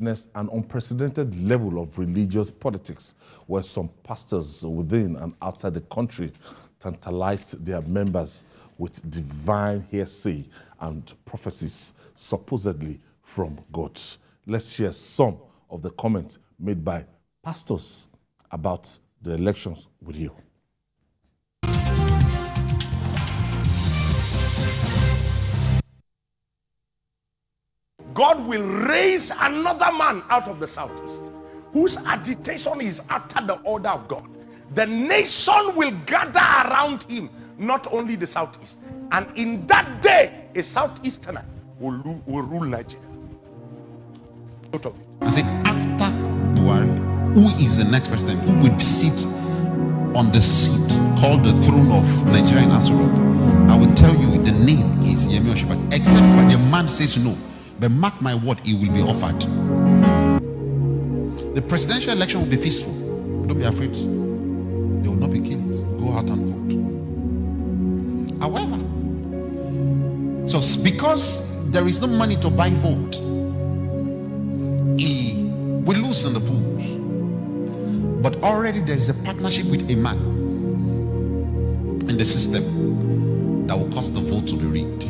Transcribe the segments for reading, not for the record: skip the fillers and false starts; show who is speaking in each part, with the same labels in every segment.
Speaker 1: witnessed an unprecedented level of religious politics where some pastors within and outside the country tantalized their members with divine hearsay and prophecies supposedly from God. Let's share some of the comments made by pastors about the elections with you.
Speaker 2: God will raise another man out of the southeast whose agitation is after the order of God. The nation will gather around him, not only the southeast. And in that day, a southeasterner will rule Nigeria.
Speaker 3: I said, after Buhari, who is the next president who will sit on the seat called the throne of Nigerian Asura? I will tell you the name is Yemi Osinbajo, except when the man says no. But mark my word, he will be offered. The presidential election will be peaceful. Don't be afraid. There will not be killings. Go out and vote. However, so because there is no money to buy vote, he will lose in the polls. But already there is a partnership with a man in the system that will cause the vote to be rigged.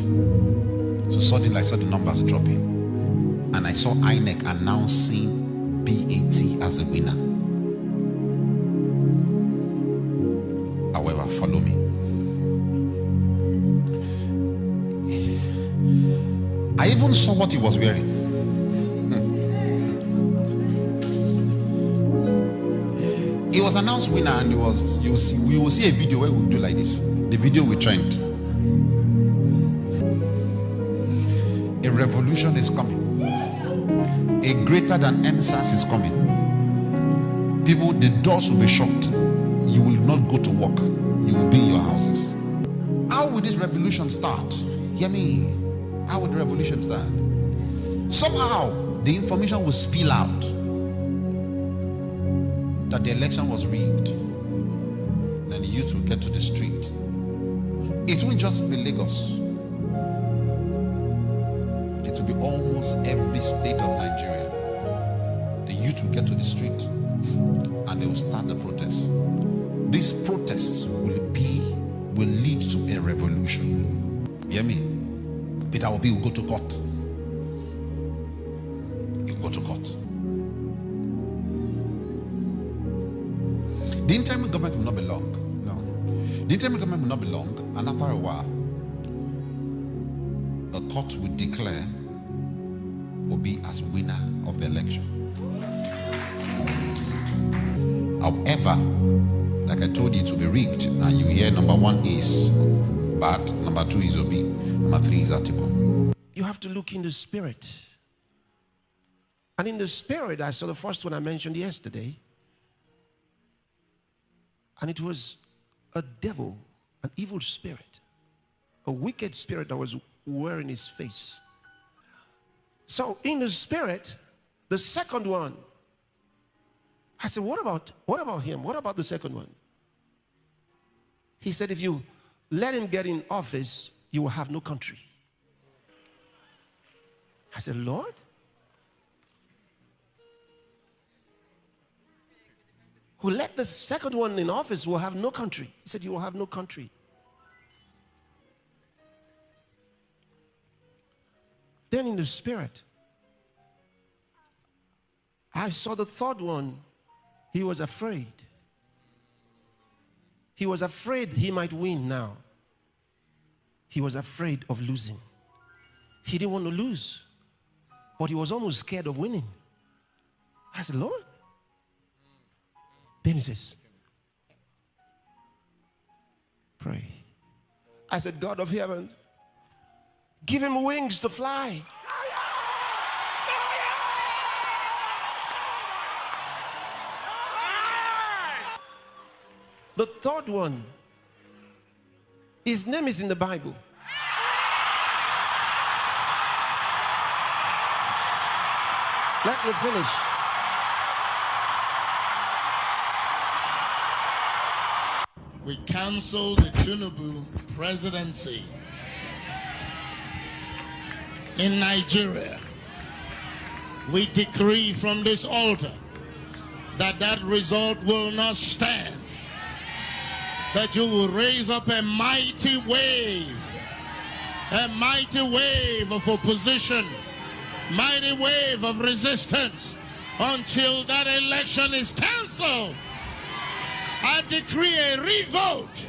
Speaker 3: So suddenly I saw the numbers dropping, and I saw INEC announcing BAT as a winner. However, follow me. I even saw what he was wearing. He was announced winner, and we will see a video where we'll do like this. The video will trend. A revolution is coming. A greater than NSAS is coming. People, the doors will be shut. You will not go to work. You will be in your houses. How will this revolution start? Hear me. How will the revolution start? Somehow, the information will spill out that the election was rigged. Then the youth will get to the street. It won't just be Lagos. It will be almost every state of Nigeria. The youth will get to the street and they will start the protests. These protests will lead to a revolution. You hear me? Peter Obi will go to court. He will go to court. The interim government will not be long. No. The interim government will not be long, and after a while, the court will declare Obi as winner of the election. However, like I told you, it will be rigged, and you hear number 1 is bad, number 2 is Obi, number 3 is Atiku.
Speaker 4: You have to look in the spirit. And in the spirit, I saw the first one I mentioned yesterday. And it was a devil, an evil spirit, a wicked spirit that was wearing his face. So in the spirit, the second one, I said, what about him? What about the second one? He said, if you let him get in office, you will have no country. I said, Lord? Who let the second one in office will have no country. He said, you will have no country. Then in the spirit, I saw the third one. He was afraid. He was afraid he might win now. He was afraid of losing. He didn't want to lose, but he was almost scared of winning. I said, Lord? Then he says, pray. I said, God of heaven, give him wings to fly. The third one, his name is in the Bible. Let me finish.
Speaker 5: We cancel the Tinubu presidency in Nigeria. We decree from this altar that that result will not stand. That you will raise up a mighty wave of opposition, mighty wave of resistance until that election is cancelled. I decree a revolt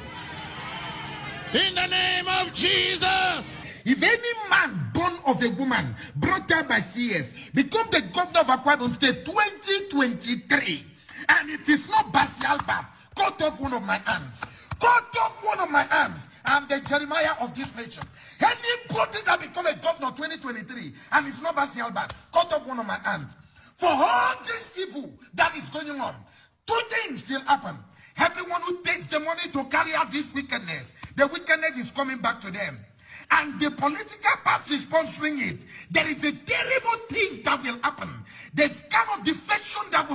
Speaker 5: in the name of Jesus.
Speaker 6: If any man born of a woman brought up by CS become the governor of Akwa Ibom State 2023, and it is not Basi Alba, cut off one of my hands. Cut off one of my arms. I'm the Jeremiah of this nation. Anybody that become a governor 2023 and it's not Basi Alba, cut off one of my hands. For all this evil that is going on, two things will happen. Everyone who takes the money to carry out this wickedness, the wickedness is coming back to them. And the political party sponsoring it, there is a terrible thing that will happen. There's kind of defection that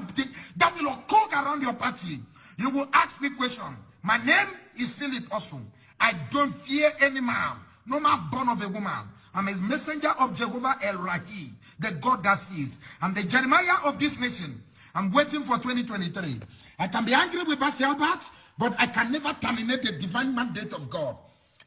Speaker 6: will occur around your party. You will ask me question. My name is Philip Osun. I don't fear any man, no man born of a woman. I'm a messenger of Jehovah El Rahi, the God that sees. I'm the Jeremiah of this nation. I'm waiting for 2023. I can be angry with Basi Albert, but I can never terminate the divine mandate of God.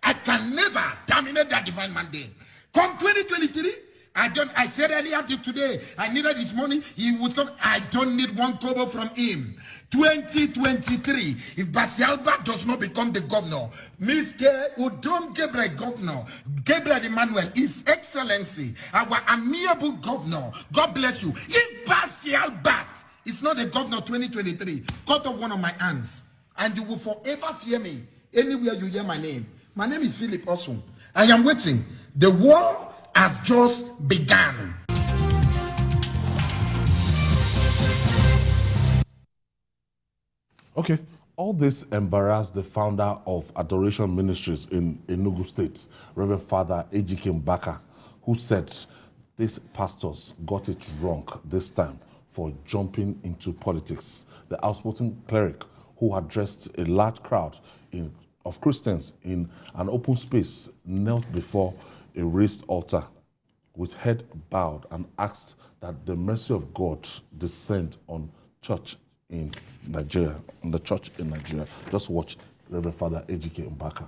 Speaker 6: I can never terminate that divine mandate. Come 2023, I said earlier today, I needed his money. He would come. I don't need one kobo from him. 2023, if Basi Albert does not become the governor, Mr. Udom Gabriel governor, Gabriel Emmanuel, His Excellency, our amiable governor, God bless you. If Basi Albert is not the governor 2023, cut off one of my hands, and you will forever fear me anywhere you hear my name. My name is Philip Osun. I am waiting. The war has just begun.
Speaker 1: Okay, all this embarrassed the founder of Adoration Ministries in Enugu State, Reverend Father Ejike Mbaka, who said these pastors got it wrong this time for jumping into politics. The outspoken cleric who addressed a large crowd of Christians in an open space knelt before a raised altar with head bowed and asked that the mercy of God descend on church in Nigeria, on the church in Nigeria. Just watch Reverend Father Ejike Mbaka.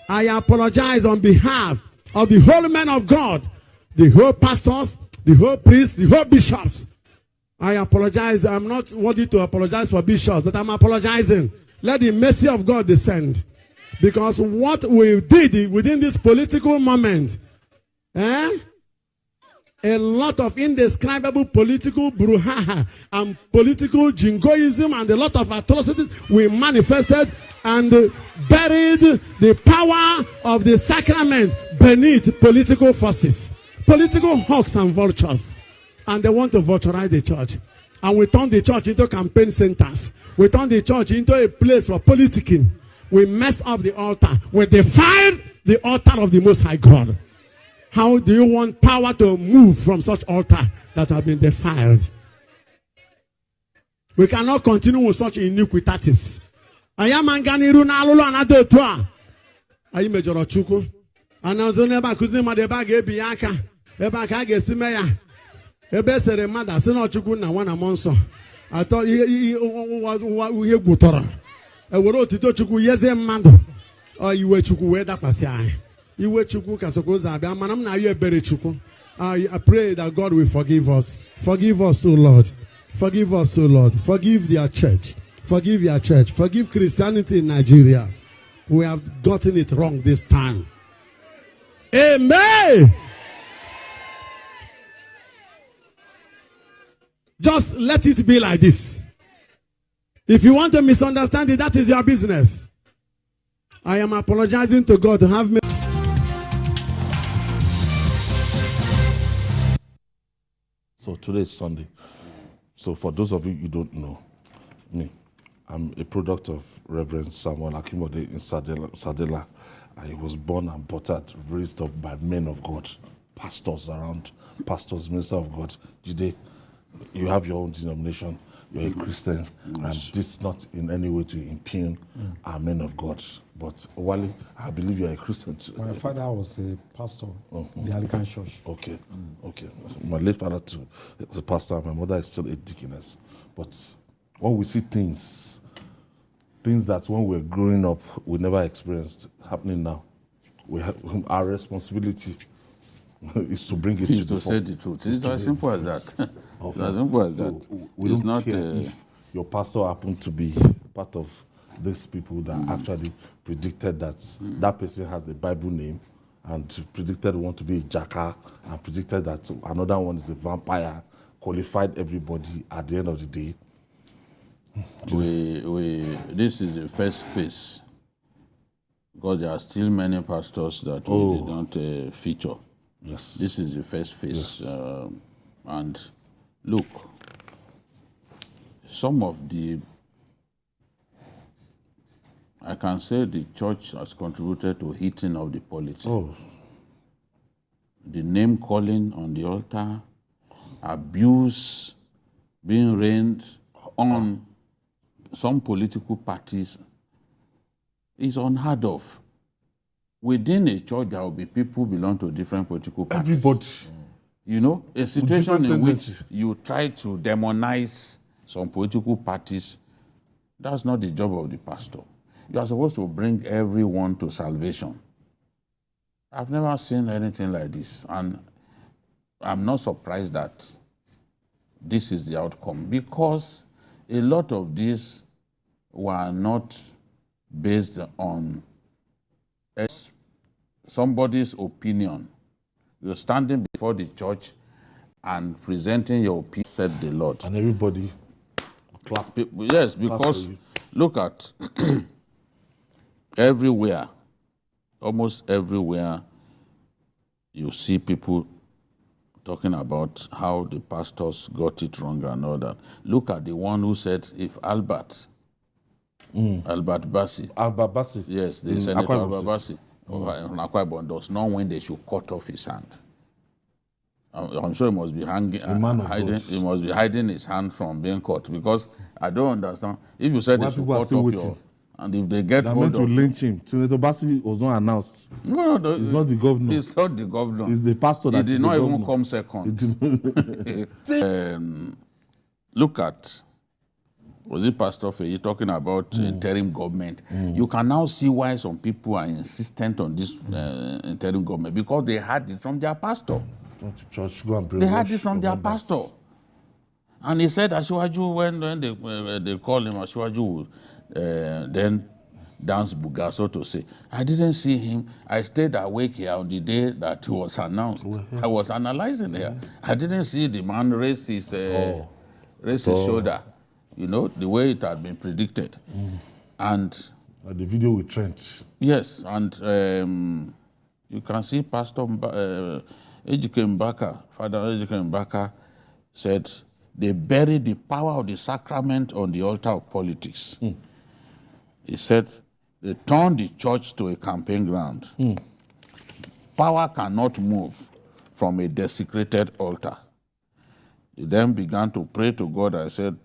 Speaker 7: I apologize on behalf of the whole men of God, the whole pastors, the whole priests, the whole bishops. I apologize. I'm not worthy to apologize for bishops, but I'm apologizing. Let the mercy of God descend. Because what we did within this political moment, a lot of indescribable political brouhaha and political jingoism and a lot of atrocities we manifested and buried the power of the sacrament beneath political forces, political hawks and vultures. And they want to vulturize the church. And we turned the church into campaign centers. We turned the church into a place for politicking. We messed up the altar. We defiled the altar of the Most High God. How do you want power to move from such altar that have been defiled? We cannot continue with such iniquities. I am Anganiru Nalulo and Adotua. I am Major Chuku. And I was only about Kuzima de Bag Ebiaka. Ebaka Gesimeya. Ebesere Mada, Seno Chuku na one amonso. I thought he gutora. I wrote to Chuku Yeze Mando. Or you were Chuku Weda Pasia. You were Chuku Kasokoza. Manam na you bere Chuku. I pray that God will forgive us. Forgive us, O Lord. Forgive us, O Lord. Forgive their church. Forgive your church. Forgive Christianity in Nigeria. We have gotten it wrong this time. Amen. Just let it be like this. If you want to misunderstand it, that is your business. I am apologizing to God to have me.
Speaker 1: So today is Sunday. So for those of you who don't know me, I'm a product of Reverend Samuel Akimode in Sadela. I was born and brought up, raised up by men of God, pastors around, pastors, minister of God. Jide, you have your own denomination. you're a Christian, and this not in any way to impugn our men of God. But Wale, I believe you're a Christian too.
Speaker 8: My father was a pastor in the Anglican church.
Speaker 1: Okay, okay. My late father too is a pastor. My mother is still a deaconess. But when we see things that when we were growing up we never experienced happening now, we have our responsibility is to bring it
Speaker 9: to say the truth. It's as simple as that. It's as simple as that.
Speaker 1: We
Speaker 9: it's
Speaker 1: don't
Speaker 9: not
Speaker 1: care if your pastor happened to be part of these people that actually predicted that that person has a Bible name and predicted one to be a jackal and predicted that another one is a vampire, qualified everybody at the end of the day.
Speaker 9: This is the first phase, because there are still many pastors that we did not feature.
Speaker 1: Yes.
Speaker 9: This is the first phase.
Speaker 1: Yes.
Speaker 9: And look, some of the, I can say the church has contributed to heating of the politics. The name calling on the altar, abuse being rained on some political parties is unheard of. Within a church, there will be people who belong to different political parties.
Speaker 1: Everybody.
Speaker 9: You know, a situation in which
Speaker 1: tendencies.
Speaker 9: you try to demonize some political parties, that's not the job of the pastor. You are supposed to bring everyone to salvation. I've never seen anything like this, and I'm not surprised that this is the outcome, because a lot of these were not based on somebody's opinion. You're standing before the church and presenting your opinion, said the Lord.
Speaker 1: And everybody clap.
Speaker 9: Yes, because look at everywhere, almost everywhere, you see people talking about how the pastors got it wrong and all that. Look at the one who said if Albert Bassi. Yes, the Senator Albert Bassi does not win, they should cut off his hand. I'm sure he must be he must be hiding his hand from being cut, because I don't understand. If you said they should cut off your, and if they get hold
Speaker 1: meant to lynch him. Senator Bassi was not announced.
Speaker 9: No,
Speaker 1: it's not the governor.
Speaker 9: It's not the governor.
Speaker 1: It's the pastor that
Speaker 9: did not even come second. Look at, was it Pastor Faye talking about interim government? You can now see why some people are insistent on this interim government, because they had it from their pastor.
Speaker 1: To church, go and pray.
Speaker 9: They had it from their pastor. And he said, Asiwaju, when they call him Asiwaju, then dance buga, so to say. I didn't see him. I stayed awake here on the day that he was announced. I was analyzing here. I didn't see the man raise his shoulder, you know, the way it had been predicted. And
Speaker 1: the video with Trent.
Speaker 9: Yes, and you can see Pastor Ejike Mbaka, Father Ejike Mbaka, said they buried the power of the sacrament on the altar of politics. He said they turned the church to a campaign ground. Power cannot move from a desecrated altar. He then began to pray to God and said,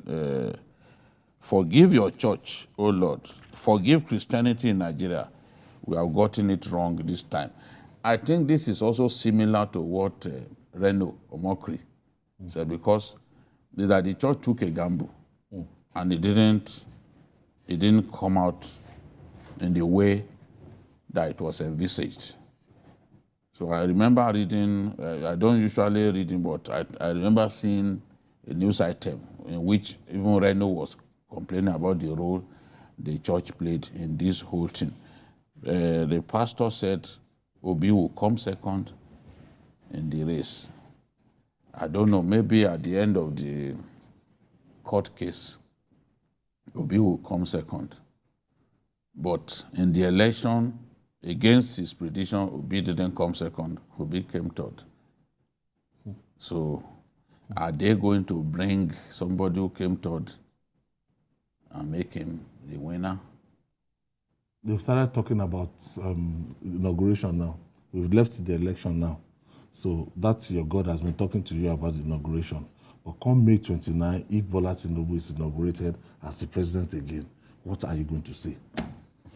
Speaker 9: forgive your church, O Lord. Forgive Christianity in Nigeria. We have gotten it wrong this time. I think this is also similar to what Reno Omokri said, because that the church took a gamble and it didn't come out in the way that it was envisaged. So I remember reading, I don't usually read it, but I remember seeing a news item in which even Reno was complaining about the role the church played in this whole thing. The pastor said Obi will come second in the race. I don't know, maybe at the end of the court case, Obi will come second. But in the election, against his prediction, Obi didn't come second. Obi came third. So are they going to bring somebody who came third and make him the winner?
Speaker 1: They've started talking about inauguration now. We've left the election now. So that's your God has been talking to you about the inauguration. But come May 29, if Bola Tinubu is inaugurated as the president again, what are you going to say?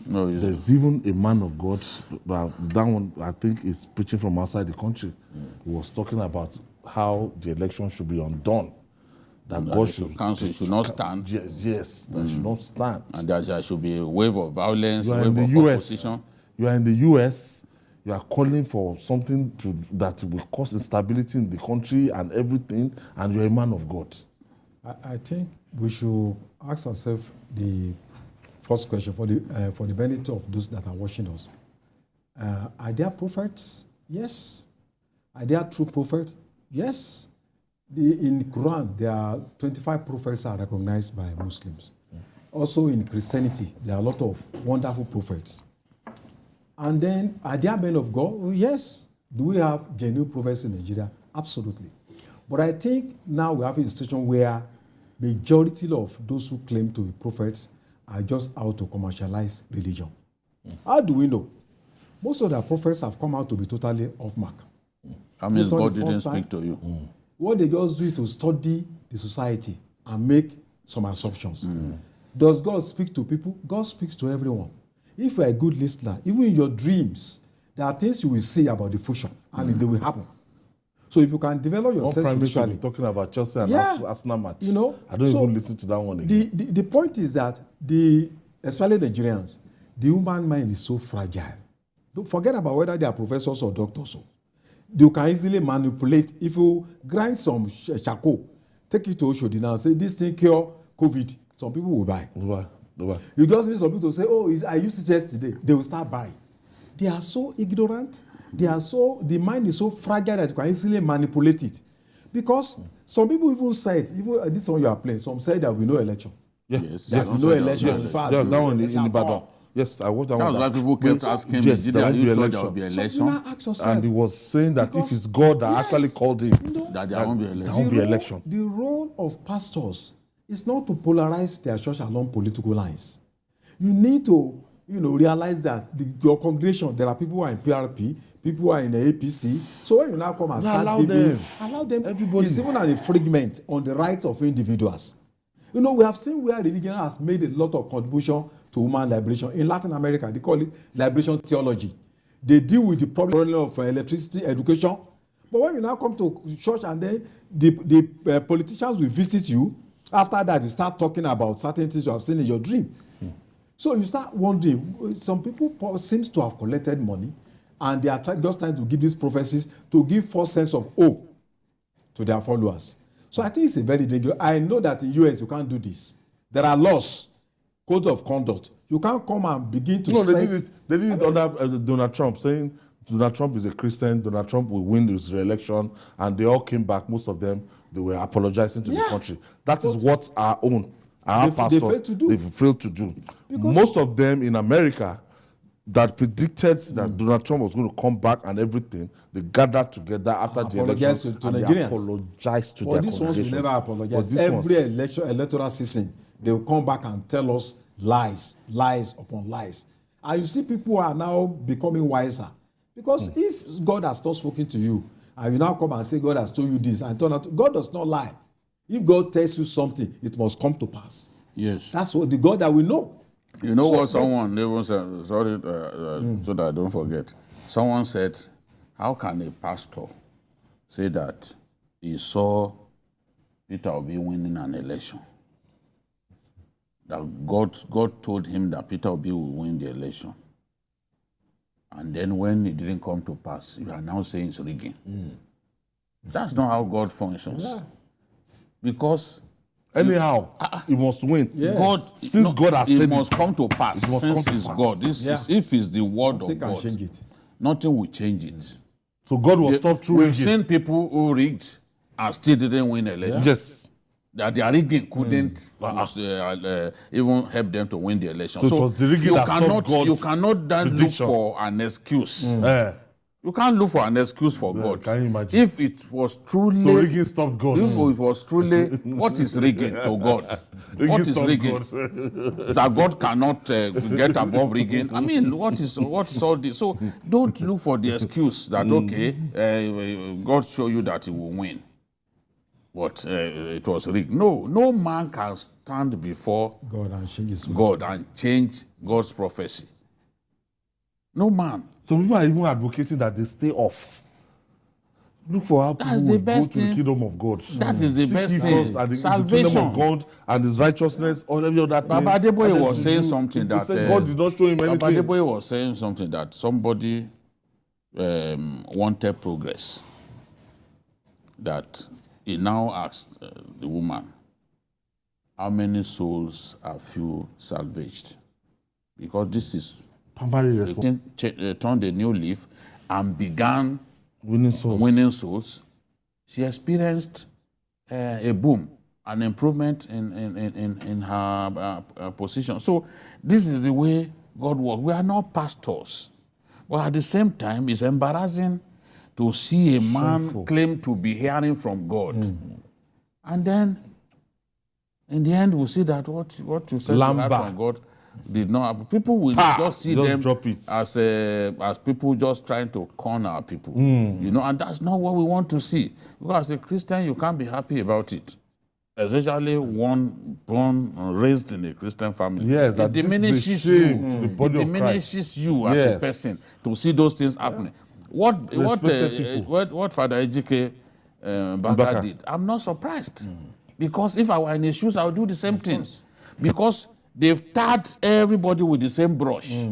Speaker 9: No,
Speaker 1: there's even a man of God, that one I think is preaching from outside the country. He was talking about how the election should be undone. That God should
Speaker 9: council should not stand.
Speaker 1: Yes, that should not stand.
Speaker 9: And there should be a wave of violence,
Speaker 1: You are
Speaker 9: wave
Speaker 1: in
Speaker 9: of
Speaker 1: the US.
Speaker 9: opposition.
Speaker 1: You are in the US. You are calling for something that will cause instability in the country and everything, and you're a man of God.
Speaker 8: I think we should ask ourselves the first question for the benefit of those that are watching us. Are there prophets? Yes. Are there true prophets? Yes. In the Quran, there are 25 prophets are recognized by Muslims. Also in Christianity, there are a lot of wonderful prophets. And then, are there men of God? Oh, yes. Do we have genuine prophets in Nigeria? Absolutely. But I think now we have a situation where majority of those who claim to be prophets are just out to commercialize religion. How do we know? Most of the prophets have come out to be totally off mark.
Speaker 9: That means God didn't speak to you.
Speaker 8: What they just do is to study the society and make some assumptions. Does God speak to people? God speaks to everyone. If you're a good listener, even in your dreams, there are things you will see about the future, and they will happen. So if you can develop yourself spiritually,
Speaker 1: talking about Chelsea and Arsenal match,
Speaker 8: you know,
Speaker 1: I don't even listen to that one again.
Speaker 8: The point is that especially Nigerians, the human mind is so fragile. Don't forget about whether they are professors or doctors. You can easily manipulate. If you grind some charcoal, take it to Oshodi now, say this thing cure COVID, some people will buy. You just need some people to say, oh, I used it yesterday. They will start buying. They are so ignorant. The mind is so fragile that you can easily manipulate it. Because some people even said, even this one you are playing, some said there will be no election.
Speaker 1: Yes.
Speaker 8: There will be no election.
Speaker 1: Yes. That one in Ibadan. Yes, I watched that one.
Speaker 9: That's why people kept asking me, did there be election?
Speaker 8: So
Speaker 1: and he was saying that if it's God that actually called him,
Speaker 9: that there won't be election.
Speaker 1: There won't be election.
Speaker 8: The role of pastors is not to polarize their church along political lines. You need to, realize that your congregation, there are people who are in PRP, people who are in the APC. So when you now come and start
Speaker 1: allow them.
Speaker 8: Everybody. It's even an infringement on the rights of individuals. We have seen where religion has made a lot of contribution to human liberation. In Latin America, they call it liberation theology. They deal with the problem of electricity, education. But when you now come to church and then the politicians will visit you, after that you start talking about certain things you have seen in your dream. So you start wondering, some people seem to have collected money and they are just trying to give these prophecies to give false sense of hope to their followers. So I think it's a very dangerous. I know that in the US you can't do this. There are laws, codes of conduct. You can't come and begin to
Speaker 1: They did it under Donald Trump, saying Donald Trump is a Christian, Donald Trump will win his re-election, and they all came back, most of them, they were apologizing to the country. That is what our pastors, they failed to do. Because most of them in America that predicted that Donald Trump was going to come back and everything, they gathered together after the election
Speaker 8: to
Speaker 1: and
Speaker 8: Nigerians.
Speaker 1: they apologized to their
Speaker 8: these ones will never apologize. Every electoral season, they will come back and tell us lies upon lies. And you see people are now becoming wiser. Because if God has not spoken to you, and you now come and say God has told you this, and God does not lie. If God tells you something, it must come to pass.
Speaker 9: Yes.
Speaker 8: That's what the God that we know.
Speaker 9: You know what someone even said, sorry, so that I don't forget. Someone said, how can a pastor say that he saw Peter Obi winning an election? That God told him that Peter Obi will win the election. And then when it didn't come to pass, you are now saying it's rigging. That's not how God functions. Yeah. Because
Speaker 1: anyhow, he must win.
Speaker 9: Yes.
Speaker 1: God has said
Speaker 9: it must come to pass. Since it's God. If it's the word of God, nothing will change it.
Speaker 1: So God will stop through rigging.
Speaker 9: We've seen people who rigged and still didn't win election.
Speaker 1: Yes.
Speaker 9: That their rigging couldn't even help them to win the election.
Speaker 1: So it was the rigging that stopped God's
Speaker 9: you cannot then
Speaker 1: prediction.
Speaker 9: Look for an excuse. You can't look for an excuse for God.
Speaker 1: Can you imagine?
Speaker 9: If it was truly...
Speaker 1: So rigging stopped God.
Speaker 9: If it was truly... What is rigging to God? What is rigging? That God cannot get above rigging? I mean, what is all this? So don't look for the excuse that, God show you that he will win. but it was rigged. No man can stand before God and change God's prophecy. No man.
Speaker 1: Some people are even advocating that they stay off. Look for how people will go to the kingdom of God.
Speaker 9: That is the best thing.
Speaker 1: And
Speaker 9: Salvation.
Speaker 1: The kingdom of God and His righteousness, all of that.
Speaker 9: Baba Adeboye was saying something that
Speaker 1: God did not show him anything.
Speaker 9: Baba Adeboye was saying something that somebody wanted progress. That he now asked the woman, how many souls have you salvaged? Because this is turned a new leaf and began winning souls. She experienced a boom, an improvement in her position. So this is the way God works. We are not pastors, but at the same time, it's embarrassing to see a man claim to be hearing from God, and then in the end, we see that what you said to hear from God did not happen. People will just see them as people just trying to corner people, you know, and that's not what we want to see. Because as a Christian, you can't be happy about it, especially one born and raised in a Christian family.
Speaker 1: Yes,
Speaker 9: it diminishes you. It diminishes you as a person to see those things happening. What Father Ejike Mbaka did, I'm not surprised, because if I were in his shoes, I would do the same thing, because they've tarred everybody with the same brush.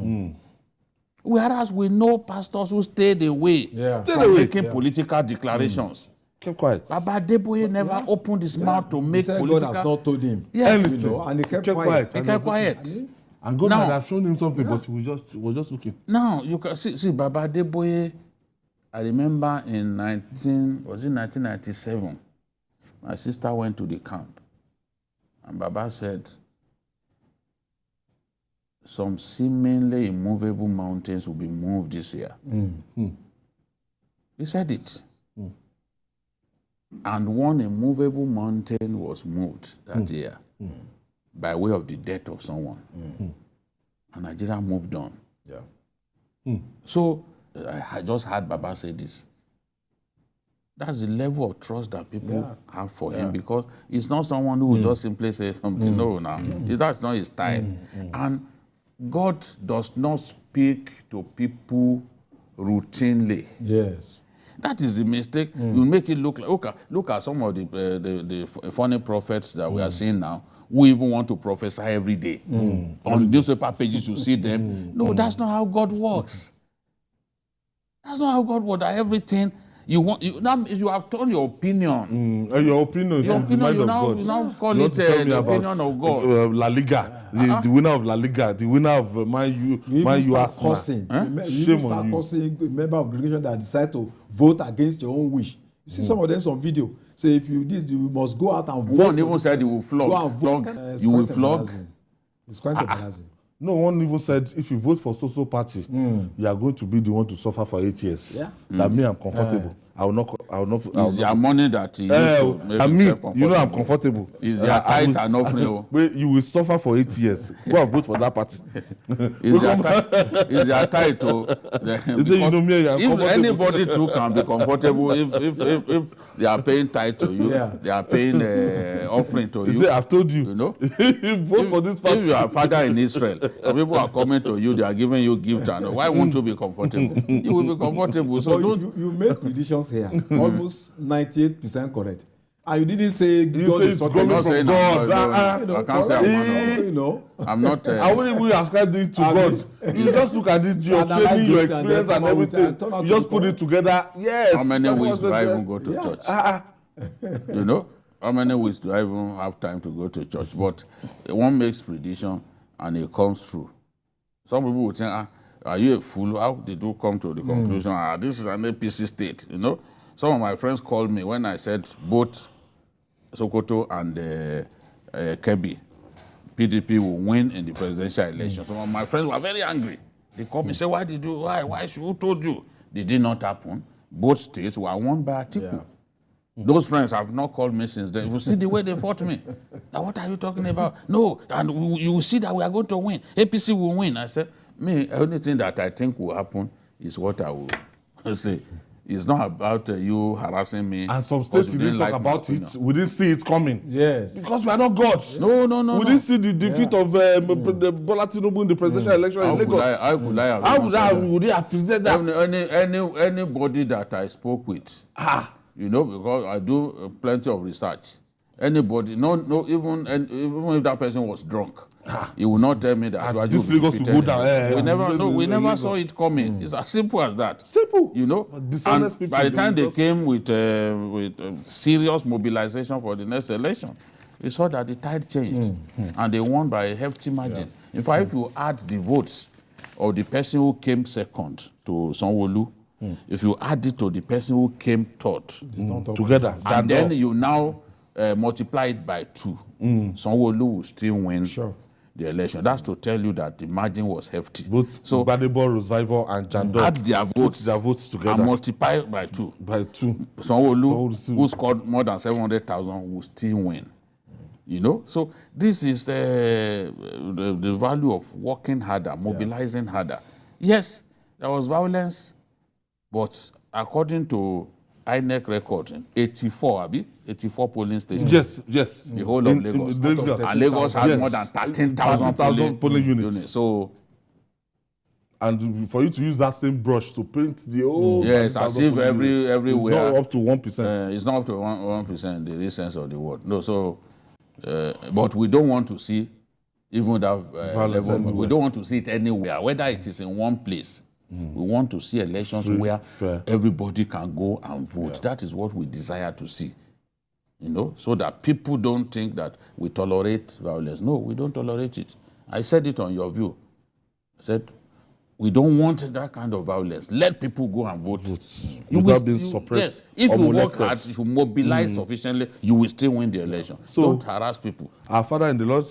Speaker 9: Whereas we know pastors who stayed away from making political declarations.
Speaker 1: Keep quiet.
Speaker 9: Baba Adeboye never opened his mouth to make political.
Speaker 8: God has not told him.
Speaker 1: Yes.
Speaker 8: You know, and he kept quiet.
Speaker 9: He kept quiet.
Speaker 1: And God might have shown him something, but he was just looking.
Speaker 9: Now you can see Baba Adeboye. I remember in 1997, my sister went to the camp, and Baba said, some seemingly immovable mountains will be moved this year. He said it. And one immovable mountain was moved that year by way of the death of someone. And Nigeria moved on. So I just heard Baba say this. That's the level of trust that people have for him, because it's not someone who will just simply say something. No, that's not his style. And God does not speak to people routinely.
Speaker 8: Yes.
Speaker 9: That is the mistake. You make it look like, look at some of the funny prophets that we are seeing now, who even want to prophesy every day. On newspaper pages you see them. No, that's not how God works. That's not how God works. That everything you want, you have told your opinion.
Speaker 1: Your opinion, you
Speaker 9: now call it the opinion of God.
Speaker 1: La Liga, the winner of La Liga, the winner of Man U,
Speaker 8: cursing. You start cursing a member of the congregation that decide to vote against your own wish. You see some of them on video. Say if you you must go out and vote.
Speaker 9: One even said you will flog. You will flog.
Speaker 8: It's quite embarrassing.
Speaker 1: No one even said if you vote for so party, you are going to be the one to suffer for 8 years. That me, I'm comfortable. I will not.
Speaker 9: It's their money that he used to make himself comfortable.
Speaker 1: I'm comfortable.
Speaker 9: It's their tithe and offering.
Speaker 1: You will suffer for 8 years. Go and vote for that party.
Speaker 9: It's their tithe. If anybody too can be comfortable, if they are paying tithe to you, they are paying offering to you.
Speaker 1: I've told you.
Speaker 9: You know,
Speaker 1: vote for this party.
Speaker 9: If you are a father in Israel, people are coming to you, they are giving you gifts, and why won't you be comfortable? You will be comfortable. So
Speaker 8: you made predictions here, almost 98% correct. And you didn't say God is
Speaker 9: coming from God. I can't say I'm not.
Speaker 1: I wouldn't even ascribe this to God. You just look at this, your training, your experience, and everything. You just put it together. Yes.
Speaker 9: How many weeks do I even go to church? You know, how many weeks do I even have time to go to church? But one makes prediction and it comes true. Some people would think, are you a fool? How did you come to the conclusion? This is an APC state, you know? Some of my friends called me when I said both Sokoto and Kebbi, PDP will win in the presidential election. Some of my friends were very angry. They called me and said, why, who told you? It did not happen. Both states were won by Atiku. Those friends have not called me since then. You see the way they fought me. Now, what are you talking about? No, and you will see that we are going to win. APC will win. I said, the only thing that I think will happen is what I will say. It's not about you harassing me.
Speaker 1: And some states you didn't talk about it. We didn't see it coming.
Speaker 8: Yes.
Speaker 1: Because we are not God.
Speaker 9: No.
Speaker 1: We didn't see the defeat of the Bola Tinubu in the presidential election in Lagos.
Speaker 9: How would I have presented that? Anybody that I spoke with, because I do plenty of research. Anybody, even if that person was drunk, he will not tell me that.
Speaker 1: This Lagos will go down.
Speaker 9: We never saw it coming. It's as simple as that.
Speaker 1: Simple.
Speaker 9: And by the time they came with serious mobilization for the next election, we saw that the tide changed, and they won by a hefty margin. In fact, if you add the votes of the person who came second to Sanwo-Olu, if you add it to the person who came third,
Speaker 1: together,
Speaker 9: and then you now multiply it by 2, Sanwo-Olu will still win the election. That's to tell you that the margin was hefty.
Speaker 1: Both Gbadebo, Revival, and Jandor
Speaker 9: add their votes
Speaker 1: together
Speaker 9: and multiply by 2. Sanwo-Olu, who scored more than 700,000, will still win. So this is the value of working harder, mobilizing harder. Yes, there was violence, but according to INEC record, 84 polling stations.
Speaker 1: Yes.
Speaker 9: The whole of Lagos. And Lagos had more than 13,000 polling units. So,
Speaker 1: and for you to use that same brush to paint the whole...
Speaker 9: Yes, as if everywhere...
Speaker 1: It's not up to 1%.
Speaker 9: It's not up to 1%, the real sense of the word. No, so... but we don't want to see even that level. We don't want to see it anywhere, whether it is in one place. We want to see elections where everybody can go and vote. That is what we desire to see. So that people don't think that we tolerate violence. No, we don't tolerate it. I said it on Your View. I said, we don't want that kind of violence. Let people go and vote.
Speaker 1: Without being suppressed.
Speaker 9: Yes. If you work hard, if you mobilize sufficiently, you will still win the election. So, don't harass people.
Speaker 1: Our Father in the Lord,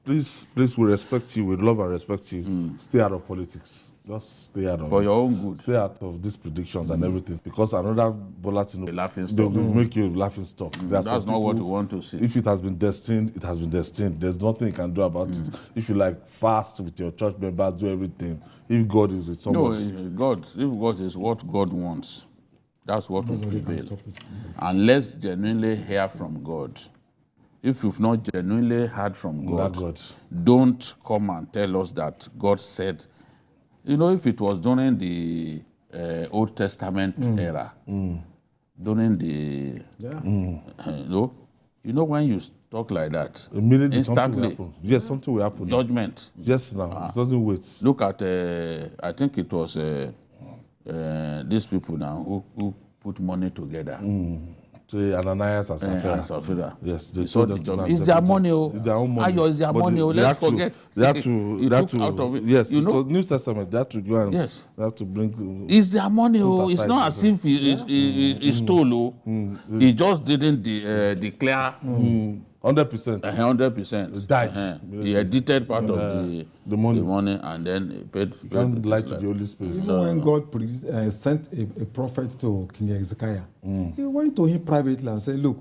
Speaker 1: please, we respect you. We love and respect you. Stay out of politics. Just stay out of
Speaker 9: For your own good.
Speaker 1: Stay out of these predictions and everything. Because another Bola Tinubu,
Speaker 9: laughing stock.
Speaker 1: They will make you a laughing stock.
Speaker 9: That's not what we want to see.
Speaker 1: If it has been destined, it has been destined. There's nothing you can do about it. If you like fast with your church members, do everything. If God is with somebody.
Speaker 9: If God is what God wants, that's what will prevail. And let's genuinely hear from God. If you've not genuinely heard from God, don't come and tell us that God said. If it was during the Old Testament era, during the, when you talk like that,
Speaker 1: immediately
Speaker 9: instantly,
Speaker 1: something will happen.
Speaker 9: Judgment.
Speaker 1: Yes, now. It doesn't wait.
Speaker 9: Look at, I think it was these people now who put money together.
Speaker 1: Ananias and
Speaker 9: Sapphira.
Speaker 1: Yes, they
Speaker 9: saw the job. It's their money.
Speaker 1: It's their own money.
Speaker 9: It's their money. Let's forget.
Speaker 1: They have to
Speaker 9: out of it.
Speaker 1: Yes, New Testament. They have to go and they have to bring.
Speaker 9: It's their money. It's not as if he stole. He just didn't declare.
Speaker 1: 100%.
Speaker 9: 100%.
Speaker 1: Died.
Speaker 9: He edited part of the money and then he paid.
Speaker 1: Can't lie to the Holy Spirit.
Speaker 8: Even when God sent a prophet to King Hezekiah, he went to him privately and said, "Look,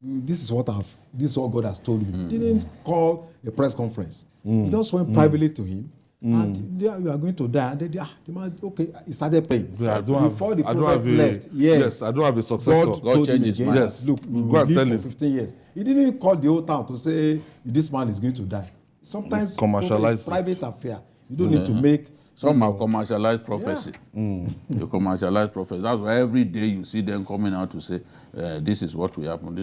Speaker 8: this is what God has told me." He didn't call a press conference. He just went privately to him. And you are going to die. And they the man, okay, he started praying. Before the prophet left,
Speaker 1: yes, I don't have a successor.
Speaker 8: God told him again,
Speaker 1: yes.
Speaker 8: Look, we will live for 15 years. He didn't call the whole town to say, this man is going to die. Sometimes it's private affair. You don't need to make...
Speaker 9: Some have commercialized prophecy. You commercialize prophecy. That's why every day you see them coming out to say, this is what will happen.